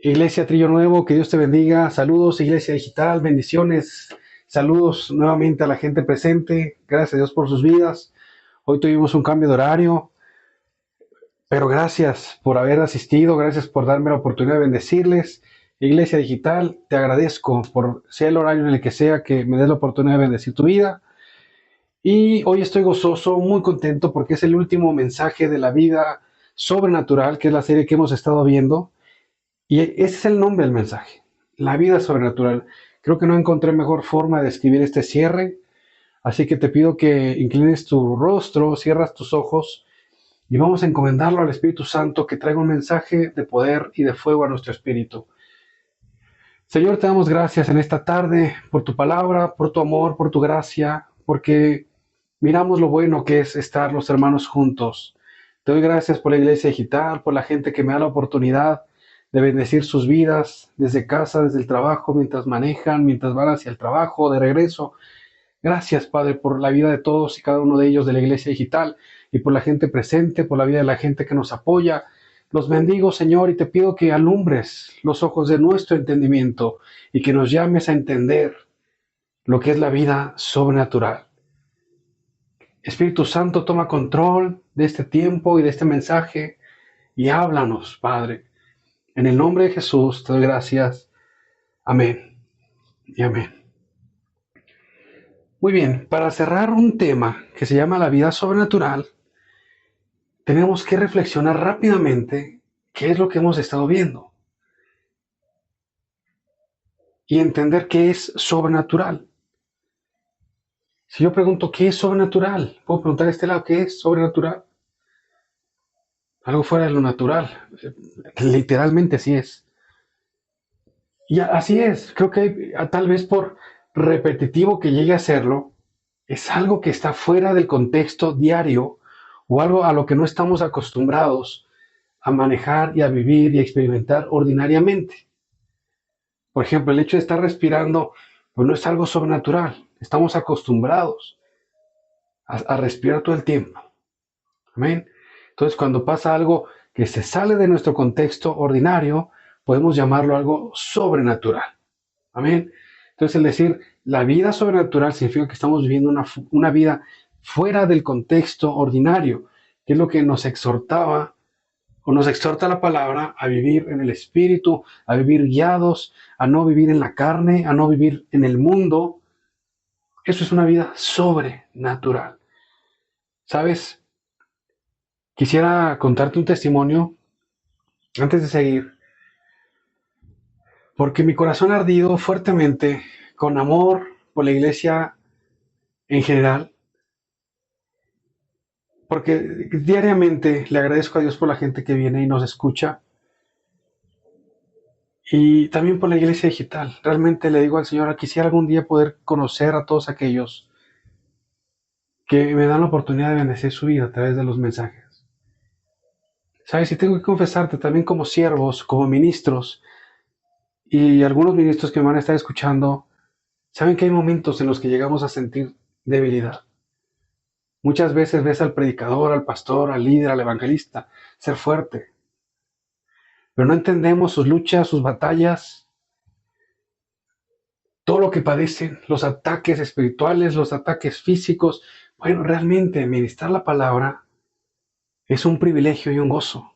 Iglesia Trillo Nuevo, que Dios te bendiga. Saludos, Iglesia Digital, bendiciones. Saludos nuevamente a la gente presente. Gracias a Dios por sus vidas. Hoy tuvimos un cambio de horario, pero gracias por haber asistido. Gracias por darme la oportunidad de bendecirles. Iglesia Digital, te agradezco por sea el horario en el que sea que me des la oportunidad de bendecir tu vida. Y hoy estoy gozoso, muy contento porque es el último mensaje de la vida sobrenatural, que es la serie que hemos estado viendo. Y ese es el nombre del mensaje, la vida sobrenatural. Creo que no encontré mejor forma de escribir este cierre, así que te pido que inclines tu rostro, cierras tus ojos y vamos a encomendarlo al Espíritu Santo que traiga un mensaje de poder y de fuego a nuestro espíritu. Señor, te damos gracias en esta tarde por tu palabra, por tu amor, por tu gracia, porque miramos lo bueno que es estar los hermanos juntos. Te doy gracias por la iglesia digital, por la gente que me da la oportunidad de bendecir sus vidas desde casa, desde el trabajo, mientras manejan, mientras van hacia el trabajo, de regreso. Gracias, Padre, por la vida de todos y cada uno de ellos de la iglesia digital y por la gente presente, por la vida de la gente que nos apoya. Los bendigo, Señor, y te pido que alumbres los ojos de nuestro entendimiento y que nos llames a entender lo que es la vida sobrenatural. Espíritu Santo, toma control de este tiempo y de este mensaje y háblanos, Padre. En el nombre de Jesús te doy gracias. Amén y amén. Muy bien, para cerrar un tema que se llama la vida sobrenatural, tenemos que reflexionar rápidamente qué es lo que hemos estado viendo y entender qué es sobrenatural. Si yo pregunto qué es sobrenatural, puedo preguntar a este lado qué es sobrenatural. Algo fuera de lo natural. Literalmente así es. Y así es. Creo que tal vez por repetitivo que llegue a serlo, es algo que está fuera del contexto diario o algo a lo que no estamos acostumbrados a manejar y a vivir y a experimentar ordinariamente. Por ejemplo, el hecho de estar respirando, pues no es algo sobrenatural. Estamos acostumbrados a respirar todo el tiempo. Amén. Entonces, cuando pasa algo que se sale de nuestro contexto ordinario, podemos llamarlo algo sobrenatural. Amén. Entonces, el decir la vida sobrenatural significa que estamos viviendo una vida fuera del contexto ordinario, que es lo que nos exhortaba o nos exhorta la palabra a vivir en el Espíritu, a vivir guiados, a no vivir en la carne, a no vivir en el mundo. Eso es una vida sobrenatural. ¿Sabes? Quisiera contarte un testimonio antes de seguir, porque mi corazón ha ardido fuertemente con amor por la iglesia en general, porque diariamente le agradezco a Dios por la gente que viene y nos escucha y también por la iglesia digital. Realmente le digo al Señor, quisiera algún día poder conocer a todos aquellos que me dan la oportunidad de bendecir su vida a través de los mensajes. ¿Sabes? Y tengo que confesarte también como siervos, como ministros, y algunos ministros que me van a estar escuchando, saben que hay momentos en los que llegamos a sentir debilidad. Muchas veces ves al predicador, al pastor, al líder, al evangelista ser fuerte, pero no entendemos sus luchas, sus batallas, todo lo que padecen, los ataques espirituales, los ataques físicos. Bueno, realmente ministrar la palabra es un privilegio y un gozo,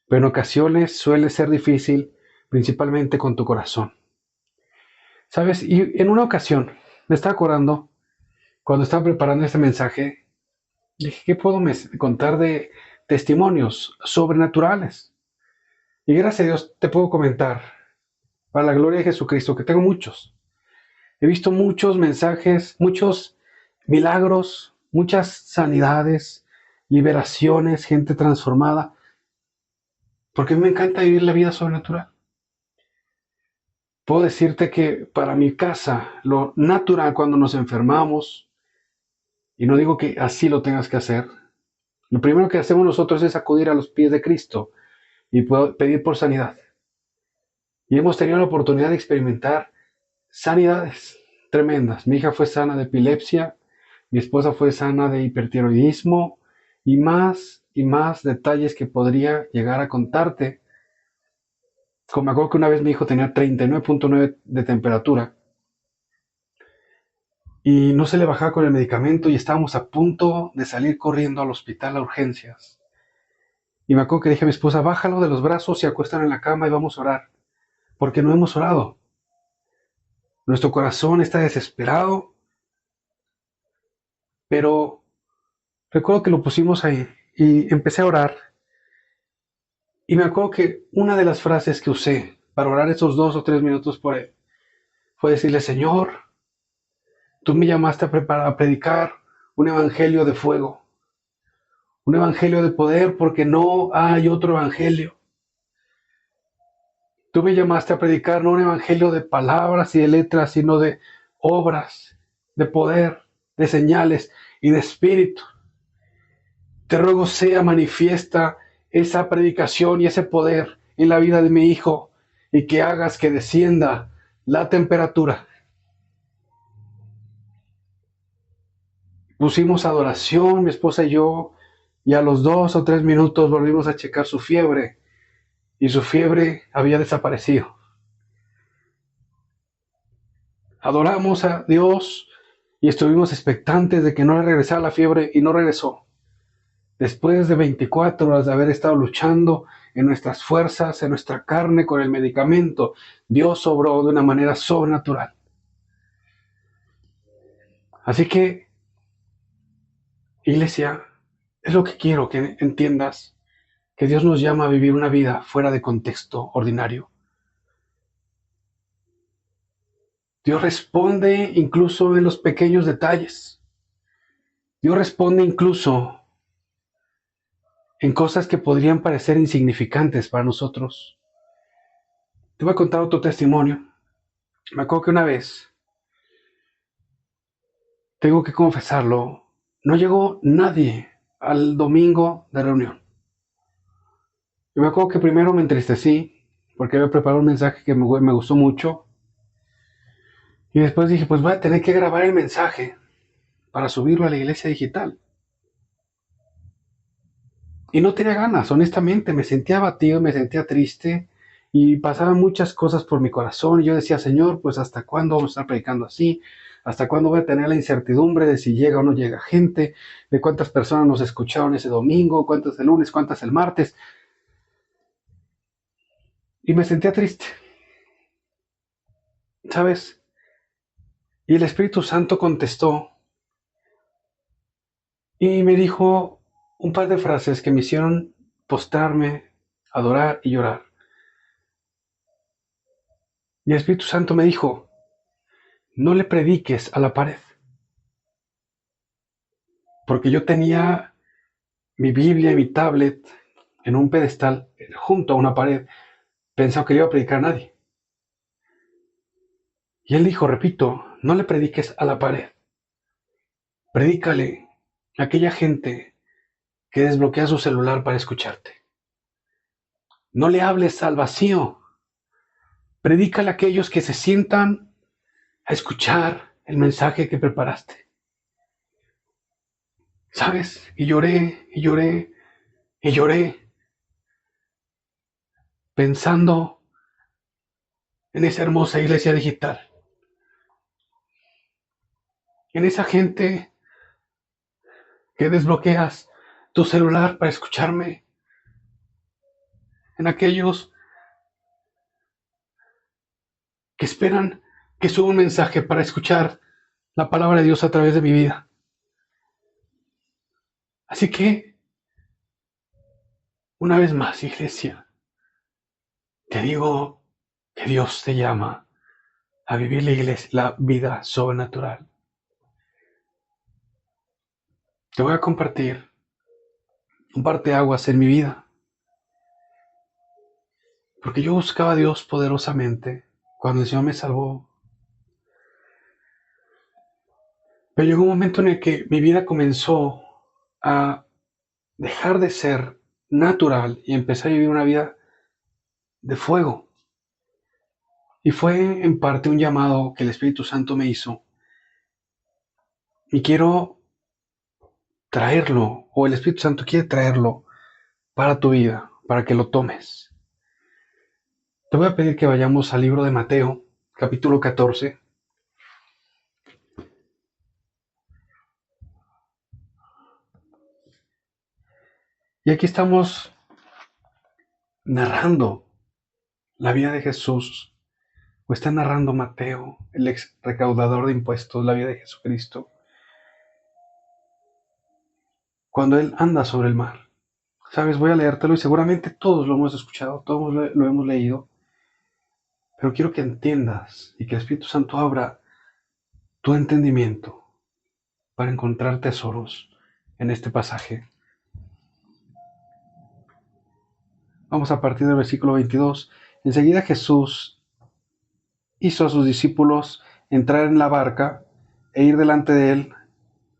pero en ocasiones suele ser difícil, principalmente con tu corazón. ¿Sabes? Y en una ocasión, me estaba acordando, cuando estaba preparando este mensaje, dije, ¿qué puedo contar de testimonios sobrenaturales? Y gracias a Dios te puedo comentar, para la gloria de Jesucristo, que tengo muchos. He visto muchos mensajes, muchos milagros, muchas sanidades, liberaciones, gente transformada, porque a mí me encanta vivir la vida sobrenatural. Puedo decirte que para mi casa, lo natural cuando nos enfermamos, y no digo que así lo tengas que hacer, lo primero que hacemos nosotros es acudir a los pies de Cristo y pedir por sanidad. Y hemos tenido la oportunidad de experimentar sanidades tremendas. Mi hija fue sana de epilepsia, mi esposa fue sana de hipertiroidismo y más detalles que podría llegar a contarte. Como me acuerdo que una vez mi hijo tenía 39.9 de temperatura y no se le bajaba con el medicamento y estábamos a punto de salir corriendo al hospital a urgencias. Y me acuerdo que dije a mi esposa, bájalo de los brazos y acuéstan en la cama y vamos a orar, porque no hemos orado. Nuestro corazón está desesperado, pero recuerdo que lo pusimos ahí y empecé a orar. Y me acuerdo que una de las frases que usé para orar esos 2 o 3 minutos por él fue decirle, Señor, tú me llamaste a predicar un evangelio de fuego, un evangelio de poder, porque no hay otro evangelio. Tú me llamaste a predicar no un evangelio de palabras y de letras, sino de obras, de poder, de señales y de espíritu. Te ruego sea manifiesta esa predicación y ese poder en la vida de mi hijo y que hagas que descienda la temperatura. Pusimos adoración, mi esposa y yo, y a los 2 o 3 minutos volvimos a checar su fiebre y su fiebre había desaparecido. Adoramos a Dios y estuvimos expectantes de que no le regresara la fiebre y no regresó. Después de 24 horas de haber estado luchando en nuestras fuerzas, en nuestra carne con el medicamento, Dios obró de una manera sobrenatural. Así que, iglesia, es lo que quiero que entiendas, que Dios nos llama a vivir una vida fuera de contexto ordinario. Dios responde incluso en los pequeños detalles. Dios responde incluso en cosas que podrían parecer insignificantes para nosotros. Te voy a contar otro testimonio. Me acuerdo que una vez, tengo que confesarlo, no llegó nadie al domingo de reunión. Yo me acuerdo que primero me entristecí porque había preparado un mensaje que me gustó mucho. Y después dije, pues voy a tener que grabar el mensaje para subirlo a la iglesia digital. Y no tenía ganas, honestamente, me sentía abatido, me sentía triste y pasaban muchas cosas por mi corazón. Y yo decía, Señor, pues ¿hasta cuándo vamos a estar predicando así? ¿Hasta cuándo voy a tener la incertidumbre de si llega o no llega gente? ¿De cuántas personas nos escucharon ese domingo? ¿Cuántas el lunes? ¿Cuántas el martes? Y me sentía triste, ¿sabes? Y el Espíritu Santo contestó y me dijo un par de frases que me hicieron postrarme, adorar y llorar. Y el Espíritu Santo me dijo, no le prediques a la pared. Porque yo tenía mi Biblia y mi tablet en un pedestal junto a una pared, pensaba que le iba a predicar a nadie. Y él dijo, repito, no le prediques a la pared, predícale a aquella gente que desbloquea su celular para escucharte. No le hables al vacío, predícale a aquellos que se sientan a escuchar el mensaje que preparaste. ¿Sabes? Y lloré, y lloré, y lloré, pensando en esa hermosa iglesia digital, en esa gente que desbloqueas tu celular para escucharme, en aquellos que esperan que suba un mensaje para escuchar la palabra de Dios a través de mi vida. Así que, una vez más, iglesia, te digo que Dios te llama a vivir la vida sobrenatural. Te voy a compartir un parteaguas en mi vida, porque yo buscaba a Dios poderosamente cuando el Señor me salvó. Pero llegó un momento en el que mi vida comenzó a dejar de ser natural y empecé a vivir una vida de fuego. Y fue en parte un llamado que el Espíritu Santo me hizo. Y quiero traerlo, o el Espíritu Santo quiere traerlo para tu vida, para que lo tomes. Te voy a pedir que vayamos al libro de Mateo, capítulo 14. Y aquí estamos narrando la vida de Jesús, o está narrando Mateo, el ex recaudador de impuestos, la vida de Jesucristo, cuando Él anda sobre el mar. Sabes, voy a leértelo y seguramente todos lo hemos escuchado, todos lo hemos leído, pero quiero que entiendas y que el Espíritu Santo abra tu entendimiento para encontrar tesoros en este pasaje. Vamos a partir del versículo 22. Enseguida Jesús hizo a sus discípulos entrar en la barca e ir delante de él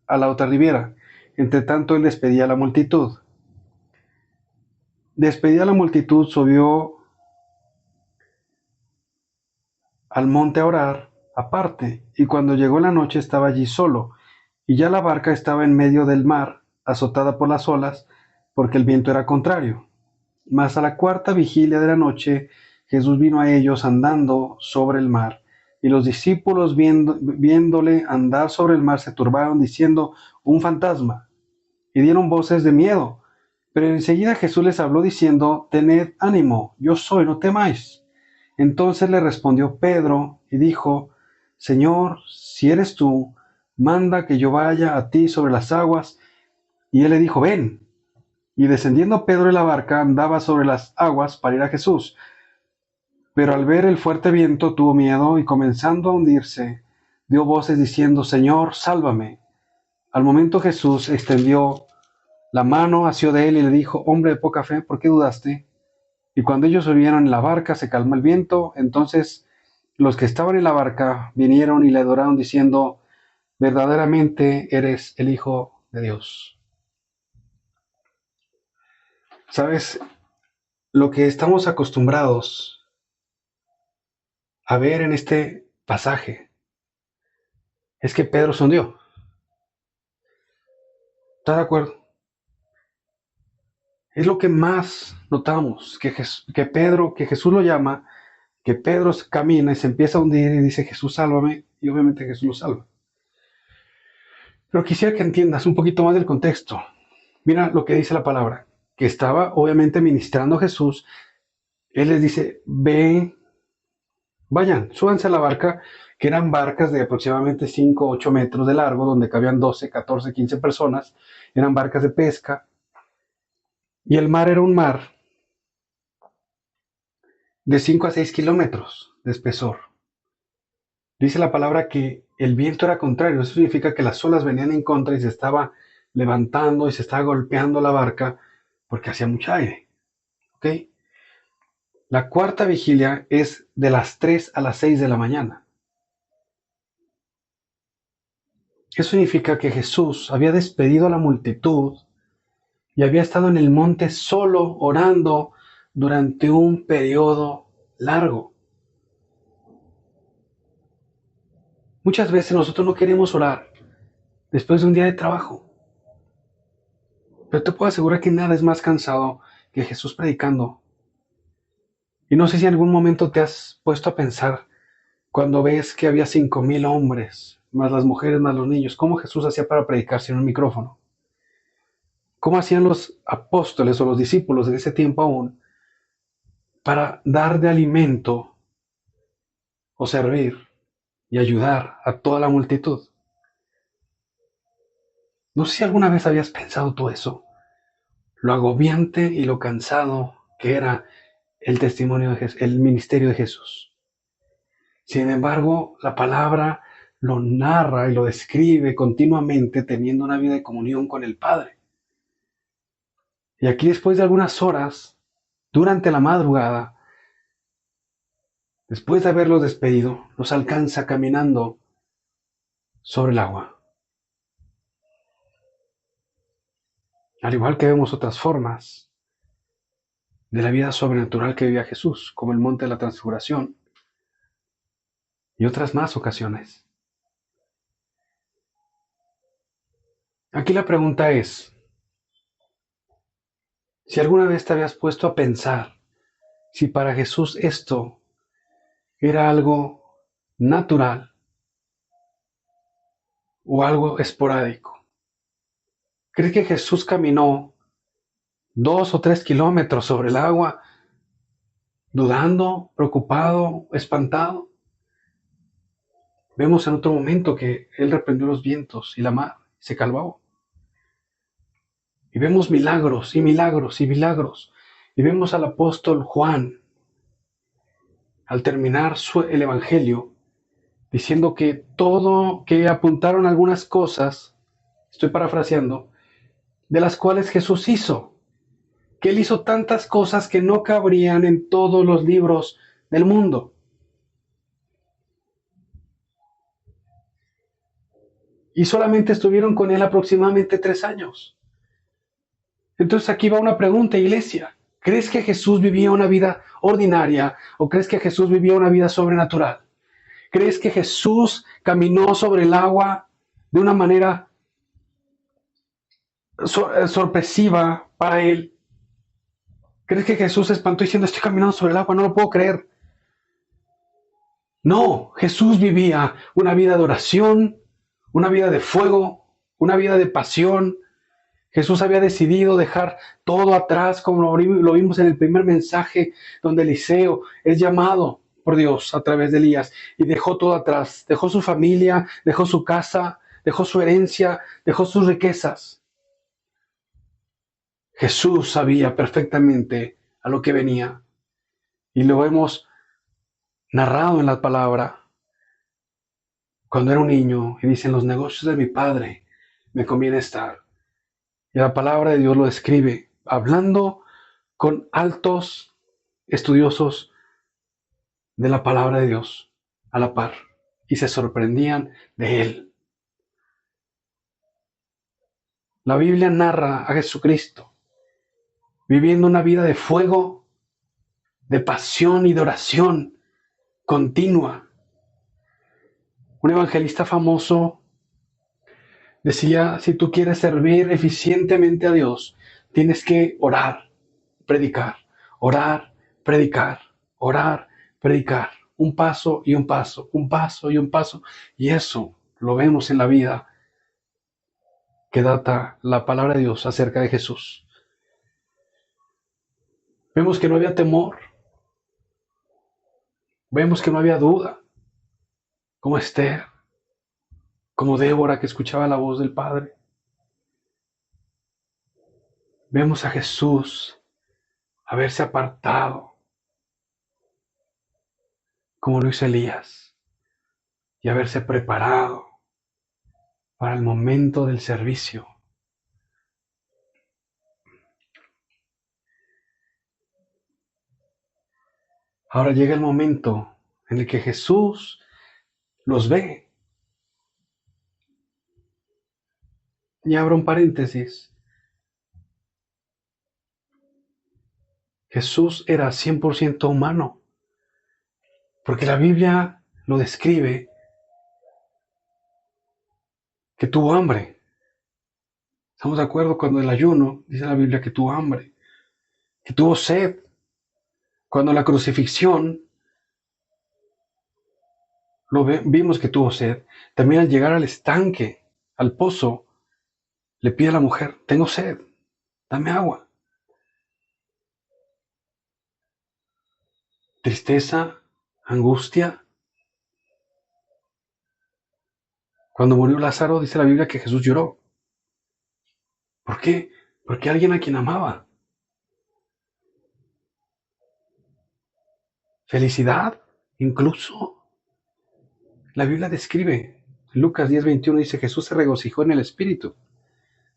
a la otra ribera. Entre tanto él despedía a la multitud. Despedida a la multitud, subió al monte a orar aparte, y cuando llegó la noche estaba allí solo, y ya la barca estaba en medio del mar, azotada por las olas, porque el viento era contrario. Mas a la cuarta vigilia de la noche Jesús vino a ellos andando sobre el mar, y los discípulos viéndole andar sobre el mar se turbaron diciendo: un fantasma, y dieron voces de miedo. Pero enseguida Jesús les habló diciendo: tened ánimo, yo soy, no temáis. Entonces le respondió Pedro y dijo: Señor, si eres tú, manda que yo vaya a ti sobre las aguas. Y él le dijo: ven. Y descendiendo Pedro de la barca, andaba sobre las aguas para ir a Jesús. Pero al ver el fuerte viento tuvo miedo y comenzando a hundirse, dio voces diciendo: Señor, sálvame. Al momento Jesús extendió la mano, asió de él y le dijo: hombre de poca fe, ¿por qué dudaste? Y cuando ellos subieron en la barca, se calmó el viento. Entonces los que estaban en la barca vinieron y le adoraron diciendo: verdaderamente eres el Hijo de Dios. ¿Sabes? Lo que estamos acostumbrados a ver en este pasaje es que Pedro se hundió. ¿Estás de acuerdo? Es lo que más notamos, que Jesús lo llama, que Pedro camina y se empieza a hundir y dice: Jesús, sálvame, y obviamente Jesús lo salva. Pero quisiera que entiendas un poquito más del contexto. Mira lo que dice la palabra, que estaba obviamente ministrando Jesús. Él les dice: ven, vayan, súbanse a la barca, que eran barcas de aproximadamente 5 o 8 metros de largo, donde cabían 12, 14, 15 personas. Eran barcas de pesca. Y el mar era un mar de 5 a 6 kilómetros de espesor. Dice la palabra que el viento era contrario. Eso significa que las olas venían en contra y se estaba levantando y se estaba golpeando la barca porque hacía mucho aire. ¿Ok? La cuarta vigilia es de las 3 a las 6 de la mañana. Eso significa que Jesús había despedido a la multitud y había estado en el monte solo orando durante un periodo largo. Muchas veces nosotros no queremos orar después de un día de trabajo, pero te puedo asegurar que nada es más cansado que Jesús predicando. Y no sé si en algún momento te has puesto a pensar cuando ves que había 5,000 hombres, más las mujeres, más los niños, ¿cómo Jesús hacía para predicar sin un micrófono? ¿Cómo hacían los apóstoles o los discípulos en ese tiempo aún para dar de alimento o servir y ayudar a toda la multitud? No sé si alguna vez habías pensado tú eso, lo agobiante y lo cansado que era el testimonio de Jesús, el ministerio de Jesús. Sin embargo, la palabra lo narra y lo describe continuamente teniendo una vida de comunión con el Padre. Y aquí, después de algunas horas, durante la madrugada, después de haberlos despedido, los alcanza caminando sobre el agua. Al igual que vemos otras formas de la vida sobrenatural que vivía Jesús, como el monte de la transfiguración y otras más ocasiones. Aquí la pregunta es, si alguna vez te habías puesto a pensar Si para Jesús esto era algo natural o algo esporádico. ¿Cree que Jesús caminó 2 o 3 kilómetros sobre el agua, dudando, preocupado, espantado? Vemos en otro momento que Él reprendió los vientos y la mar se calmó. Y vemos milagros y milagros y milagros. Y vemos al apóstol Juan, al terminar el Evangelio, diciendo que apuntaron algunas cosas, estoy parafraseando, de las cuales Jesús hizo. Que Él hizo tantas cosas que no cabrían en todos los libros del mundo. Y solamente estuvieron con Él aproximadamente 3 años. Entonces aquí va una pregunta, iglesia. ¿Crees que Jesús vivía una vida ordinaria o crees que Jesús vivía una vida sobrenatural? ¿Crees que Jesús caminó sobre el agua de una manera sorpresiva para Él? ¿Crees que Jesús se espantó diciendo, estoy caminando sobre el agua, no lo puedo creer? No, Jesús vivía una vida de oración, una vida de fuego, una vida de pasión. Jesús había decidido dejar todo atrás, como lo vimos en el primer mensaje, donde Eliseo es llamado por Dios a través de Elías y dejó todo atrás. Dejó su familia, dejó su casa, dejó su herencia, dejó sus riquezas. Jesús sabía perfectamente a lo que venía y lo hemos narrado en la palabra. Cuando era un niño y dicen, los negocios de mi padre me conviene estar. Y la palabra de Dios lo describe, hablando con altos estudiosos de la palabra de Dios a la par, y se sorprendían de él. La Biblia narra a Jesucristo viviendo una vida de fuego, de pasión y de oración continua. Un evangelista famoso decía, si tú quieres servir eficientemente a Dios, tienes que orar, predicar, orar, predicar, orar, predicar. Un paso y un paso, un paso y un paso. Y eso lo vemos en la vida que data la palabra de Dios acerca de Jesús. Vemos que no había temor. Vemos que no había duda. Como Esther, como Débora que escuchaba la voz del Padre. Vemos a Jesús haberse apartado, como lo hizo Elías, y haberse preparado para el momento del servicio. Ahora llega el momento en el que Jesús los ve. Y abro un paréntesis. Jesús era 100% humano, porque la Biblia lo describe que tuvo hambre. ¿Estamos de acuerdo? Cuando el ayuno, dice la Biblia que tuvo hambre, que tuvo sed. Cuando la crucifixión, vimos que tuvo sed. También al llegar al estanque, al pozo, le pide a la mujer, tengo sed, dame agua. Tristeza, angustia. Cuando murió Lázaro, dice la Biblia que Jesús lloró. ¿Por qué? Porque alguien a quien amaba. Felicidad, incluso. La Biblia describe, Lucas 10:21 dice, Jesús se regocijó en el Espíritu.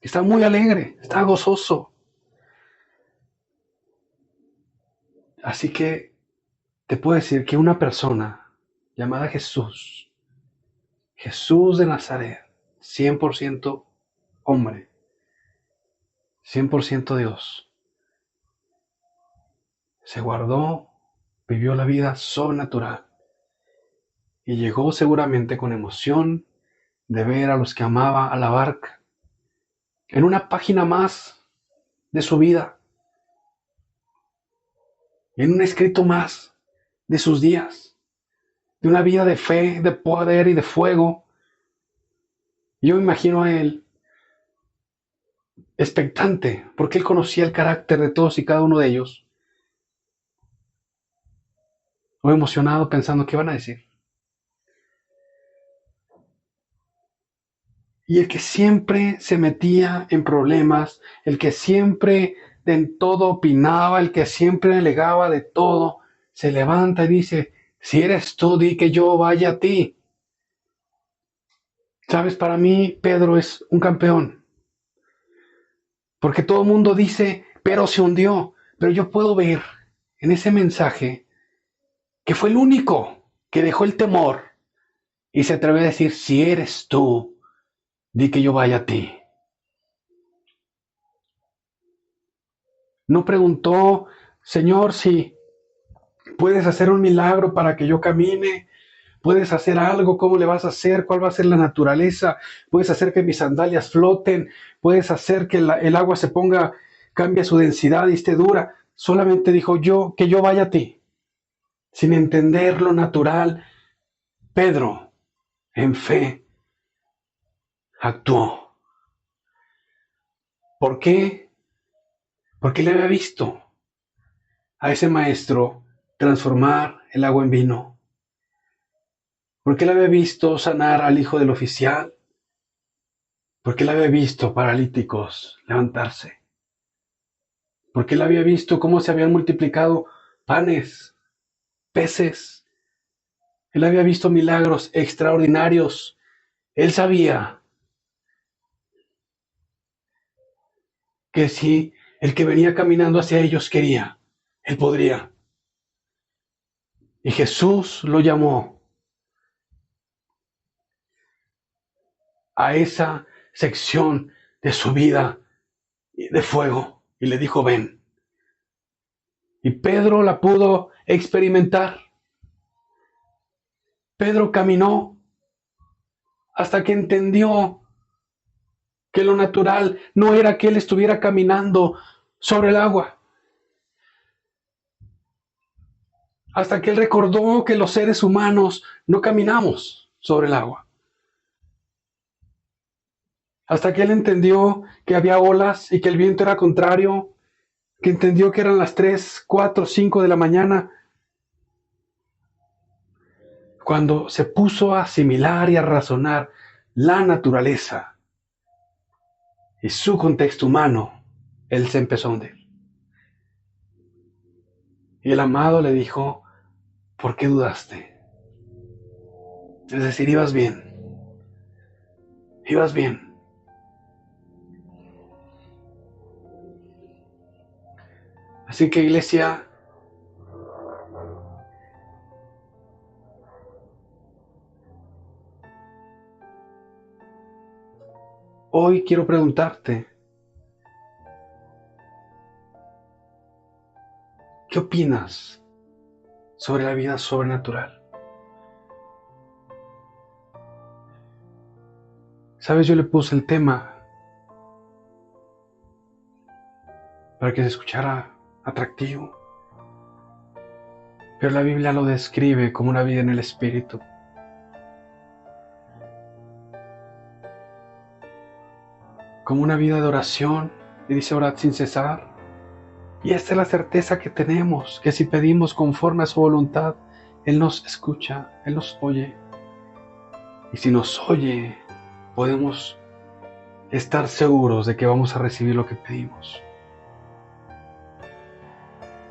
Está muy alegre, está gozoso. Así que te puedo decir que una persona llamada Jesús, Jesús de Nazaret, 100% hombre, 100% Dios, se guardó, vivió la vida sobrenatural y llegó seguramente con emoción de ver a los que amaba a la barca en una página más de su vida. en un escrito más de sus días, de una vida de fe, de poder y de fuego. Yo me imagino a él expectante, porque él conocía el carácter de todos y cada uno de ellos, o emocionado pensando qué van a decir. Y el que siempre se metía en problemas, el que siempre en todo opinaba, el que siempre alegaba de todo, se levanta y dice, si eres tú, di que yo vaya a ti. Sabes, para mí Pedro es un campeón, porque todo el mundo dice, pero se hundió, pero yo puedo ver en ese mensaje que fue el único que dejó el temor y se atrevió a decir, si eres tú, di que yo vaya a ti. No preguntó, Señor, si puedes hacer un milagro para que yo camine, puedes hacer algo, ¿cómo le vas a hacer? ¿Cuál va a ser la naturaleza? Puedes hacer que mis sandalias floten, puedes hacer que el agua se ponga, cambie su densidad y esté dura. Solamente dijo yo, que yo vaya a ti, sin entender lo natural. Pedro, en fe, actuó. ¿Por qué? Porque le había visto a ese maestro transformar el agua en vino. Porque le había visto sanar al hijo del oficial. Porque él había visto paralíticos levantarse. Porque él había visto cómo se habían multiplicado panes, peces. Él había visto milagros extraordinarios. Él sabía que si el que venía caminando hacia ellos quería, él podría. Y Jesús lo llamó a esa sección de su vida de fuego y le dijo, ven. Y Pedro la pudo experimentar. Pedro caminó hasta que entendió que lo natural no era que él estuviera caminando sobre el agua. Hasta que él recordó que los seres humanos no caminamos sobre el agua. Hasta que él entendió que había olas y que el viento era contrario, que entendió que eran las 3, 4, 5 de la mañana, cuando se puso a asimilar y a razonar la naturaleza y su contexto humano, él se empezó a hundir. Y el amado le dijo, ¿por qué dudaste? Es decir, ibas bien. Ibas bien. Así que, iglesia, hoy quiero preguntarte, ¿qué opinas sobre la vida sobrenatural? Sabes, yo le puse el tema para que se escuchara atractivo, pero la Biblia lo describe como una vida en el Espíritu. Como una vida de oración, y dice orad sin cesar. Y esta es la certeza que tenemos, que si pedimos conforme a su voluntad, Él nos escucha, Él nos oye. Y si nos oye, podemos estar seguros de que vamos a recibir lo que pedimos.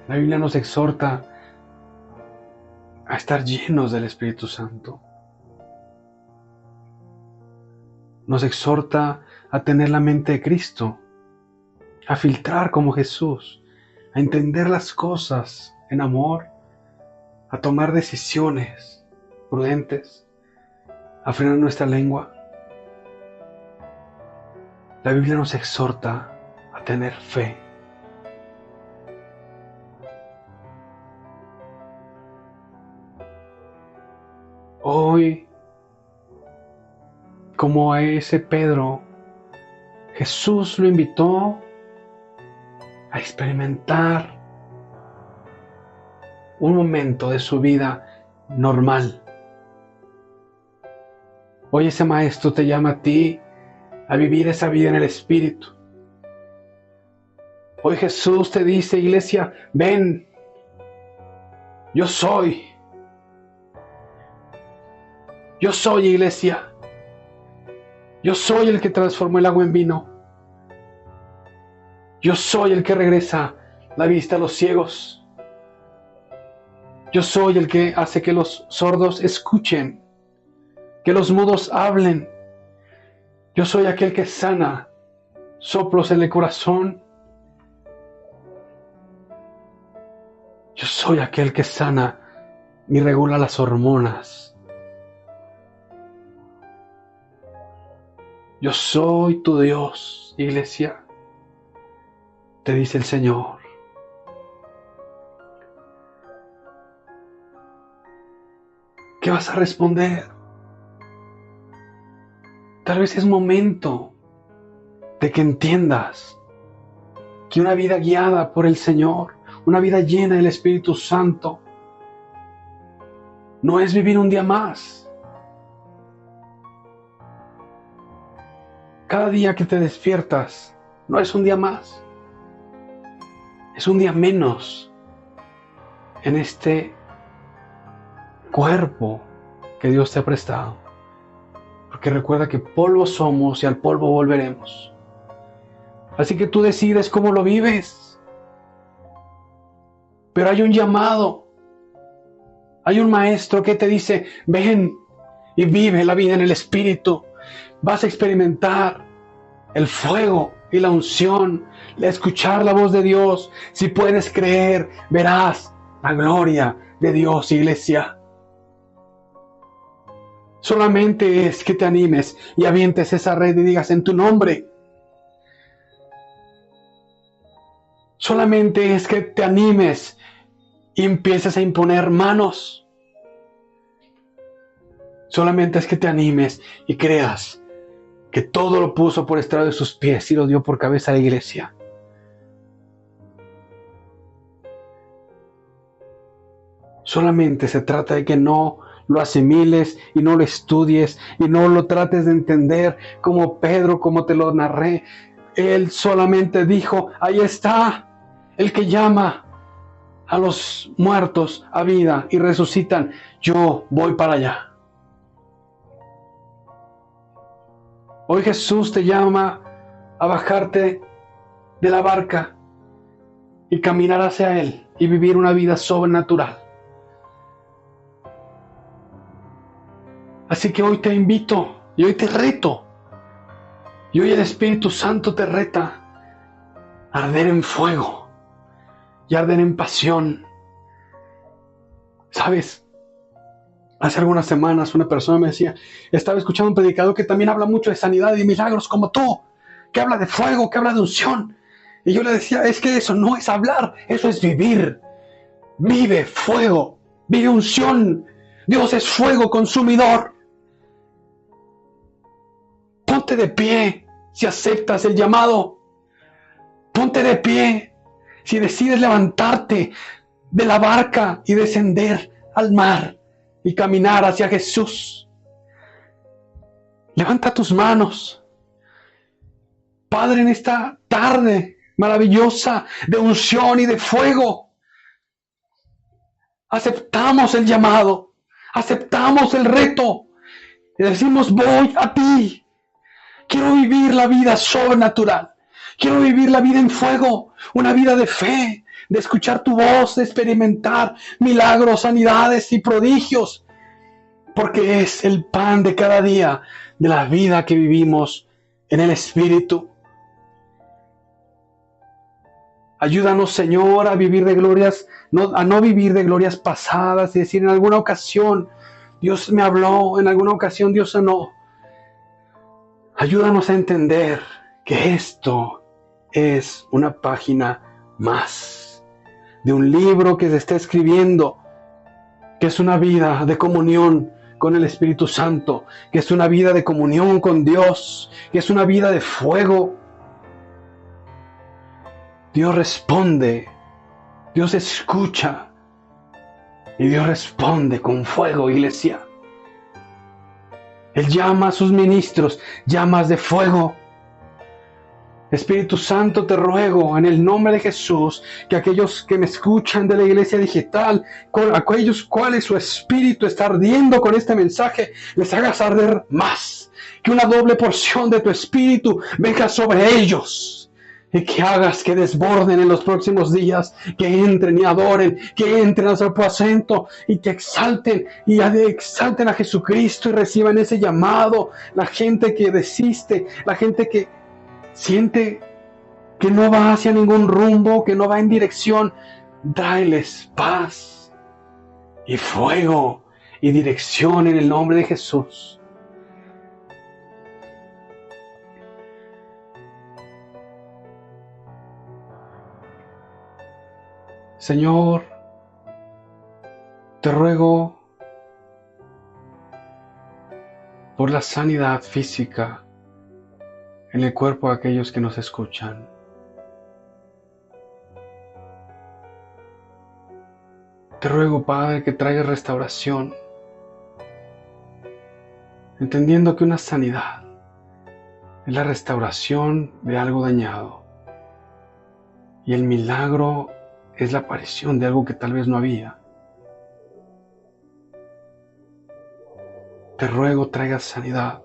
La Biblia nos exhorta a estar llenos del Espíritu Santo. Nos exhorta a tener la mente de Cristo, a filtrar como Jesús, a entender las cosas en amor, a tomar decisiones prudentes, a frenar nuestra lengua. La Biblia nos exhorta a tener fe. Hoy, como a ese Pedro, Jesús lo invitó a experimentar un momento de su vida normal. Hoy ese maestro te llama a ti a vivir esa vida en el Espíritu. Hoy Jesús te dice, iglesia, ven, yo soy. Yo soy, iglesia. Yo soy el que transformó el agua en vino. Yo soy el que regresa la vista a los ciegos. Yo soy el que hace que los sordos escuchen, que los mudos hablen. Yo soy aquel que sana soplos en el corazón. Yo soy aquel que sana y regula las hormonas. Yo soy tu Dios, iglesia, te dice el Señor. ¿Qué vas a responder? Tal vez es momento de que entiendas que una vida guiada por el Señor, una vida llena del Espíritu Santo, no es vivir un día más. Cada día que te despiertas no es un día más. Es un día menos en este cuerpo que Dios te ha prestado. Porque recuerda que polvo somos y al polvo volveremos. Así que tú decides cómo lo vives. Pero hay un llamado. Hay un maestro que te dice, ven y vive la vida en el Espíritu. Vas a experimentar el fuego y la unción, escuchar la voz de Dios. Si puedes creer, verás la gloria de Dios, iglesia. Solamente es que te animes y avientes esa red y digas en tu nombre. Solamente es que te animes y empieces a imponer manos. Solamente es que te animes y creas que todo lo puso por estrado de sus pies y lo dio por cabeza a la iglesia. Solamente se trata de que no lo asimiles y no lo estudies y no lo trates de entender como Pedro, como te lo narré. Él solamente dijo, ahí está el que llama a los muertos a vida y resucitan. Yo voy para allá. Hoy Jesús te llama a bajarte de la barca y caminar hacia Él y vivir una vida sobrenatural. Así que hoy te invito y hoy te reto. Y hoy el Espíritu Santo te reta a arder en fuego y arder en pasión. ¿Sabes? Hace algunas semanas una persona me decía, estaba escuchando un predicador que también habla mucho de sanidad y milagros como tú, que habla de fuego, que habla de unción. Y yo le decía, es que eso no es hablar, eso es vivir. Vive fuego, vive unción. Dios es fuego consumidor. Ponte de pie si aceptas el llamado. Ponte de pie si decides levantarte de la barca y descender al mar y caminar hacia Jesús. Levanta tus manos. Padre, en esta tarde maravillosa de unción y de fuego, aceptamos el llamado, aceptamos el reto y decimos, voy a ti. Quiero vivir la vida sobrenatural. Quiero vivir la vida en fuego, una vida de fe, de escuchar tu voz, de experimentar milagros, sanidades y prodigios, porque es el pan de cada día de la vida que vivimos en el Espíritu. Ayúdanos, Señor, a vivir de glorias, a no vivir de glorias pasadas, y decir, en alguna ocasión Dios me habló, en alguna ocasión Dios sanó. Ayúdanos a entender que esto es una página más de un libro que se está escribiendo, que es una vida de comunión con el Espíritu Santo, que es una vida de comunión con Dios, que es una vida de fuego. Dios responde, Dios escucha Y Dios responde con fuego, iglesia. Él llama a sus ministros, llamas de fuego. Espíritu Santo, te ruego en el nombre de Jesús que aquellos que me escuchan de la iglesia digital, aquellos cuales su espíritu está ardiendo con este mensaje, les hagas arder más. Que una doble porción de tu espíritu venga sobre ellos. Y que hagas que desborden en los próximos días, que entren y adoren, que entren a su aposento y que exalten a Jesucristo y reciban ese llamado. La gente que desiste, la gente que siente que no va hacia ningún rumbo, que no va en dirección, tráeles paz y fuego y dirección en el nombre de Jesús. Señor, te ruego por la sanidad física en el cuerpo de aquellos que nos escuchan. Te ruego, Padre, que traigas restauración, entendiendo que una sanidad es la restauración de algo dañado y el milagro es la aparición de algo que tal vez no había. Te ruego traigas sanidad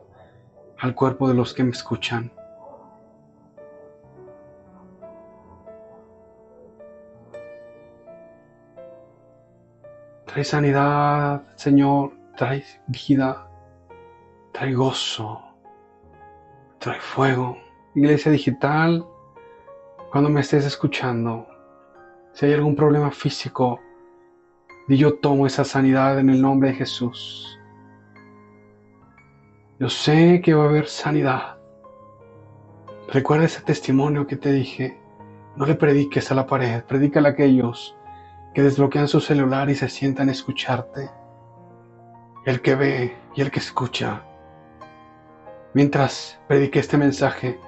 al cuerpo de los que me escuchan. Trae sanidad, Señor, trae vida, trae gozo, trae fuego. Iglesia digital, cuando me estés escuchando, si hay algún problema físico, y yo tomo esa sanidad en el nombre de Jesús. Yo sé que va a haber sanidad. Recuerda ese testimonio que te dije. No le prediques a la pared, predícale a aquellos que desbloquean su celular y se sientan a escucharte. El que ve y el que escucha. Mientras prediqué este mensaje,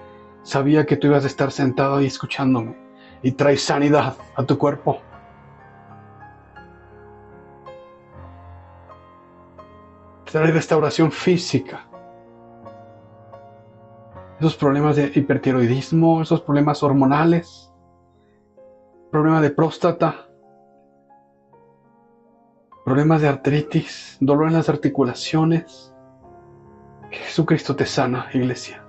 sabía que tú ibas a estar sentado ahí escuchándome. Y trae sanidad a tu cuerpo. Trae restauración física. Esos problemas de hipertiroidismo, esos problemas hormonales, problema de próstata, problemas de artritis, dolor en las articulaciones. Que Jesucristo te sana, iglesia.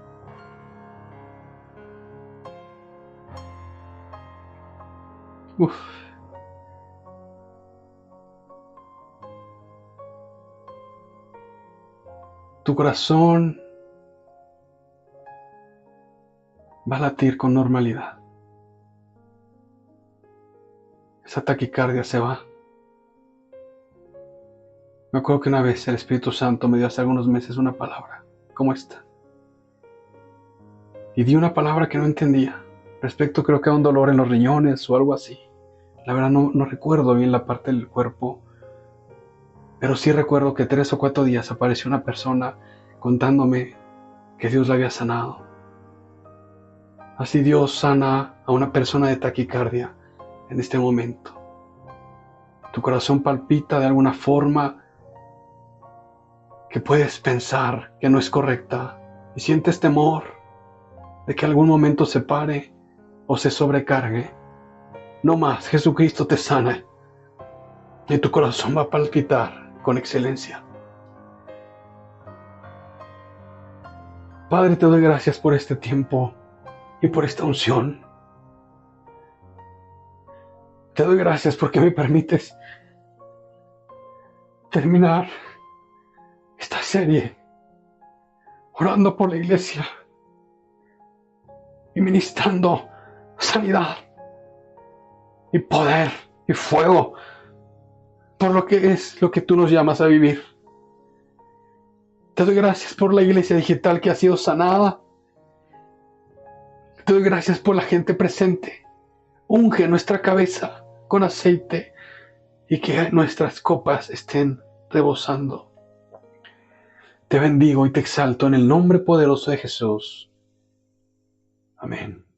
Uf. Tu corazón va a latir con normalidad. Esa taquicardia se va. Me acuerdo que una vez el Espíritu Santo me dio hace algunos meses una palabra como esta. Y di una palabra que no entendía. Respecto, creo que a un dolor en los riñones o algo así. La verdad no recuerdo bien la parte del cuerpo, pero sí recuerdo que 3 o 4 días apareció una persona contándome que Dios la había sanado. Así Dios sana a una persona de taquicardia en este momento. Tu corazón palpita de alguna forma que puedes pensar que no es correcta y sientes temor de que algún momento se pare o se sobrecargue. No más, Jesucristo te sana y tu corazón va a palpitar con excelencia. Padre, te doy gracias por este tiempo y por esta unción. Te doy gracias porque me permites terminar esta serie orando por la iglesia y ministrando sanidad y poder y fuego por lo que es lo que tú nos llamas a vivir. Te doy gracias por la iglesia digital que ha sido sanada. Te doy gracias por la gente presente. Unge nuestra cabeza con aceite y que nuestras copas estén rebosando. Te bendigo y te exalto en el nombre poderoso de Jesús. Amén.